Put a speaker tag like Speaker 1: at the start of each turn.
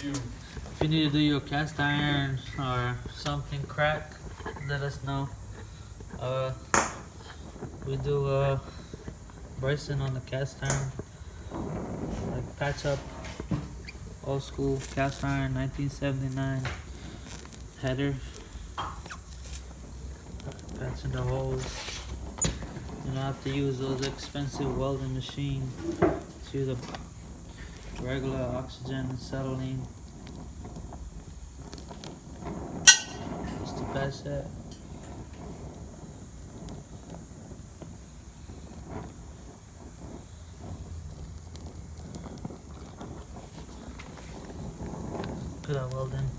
Speaker 1: If you need to do your cast iron or something crack, let us know. We do bracing on the cast iron, like patch up old school cast iron 1979 header, patching the holes. You don't have to use those expensive welding machines. Just use a regular oxygen acetylene just to patch that. Good at welding.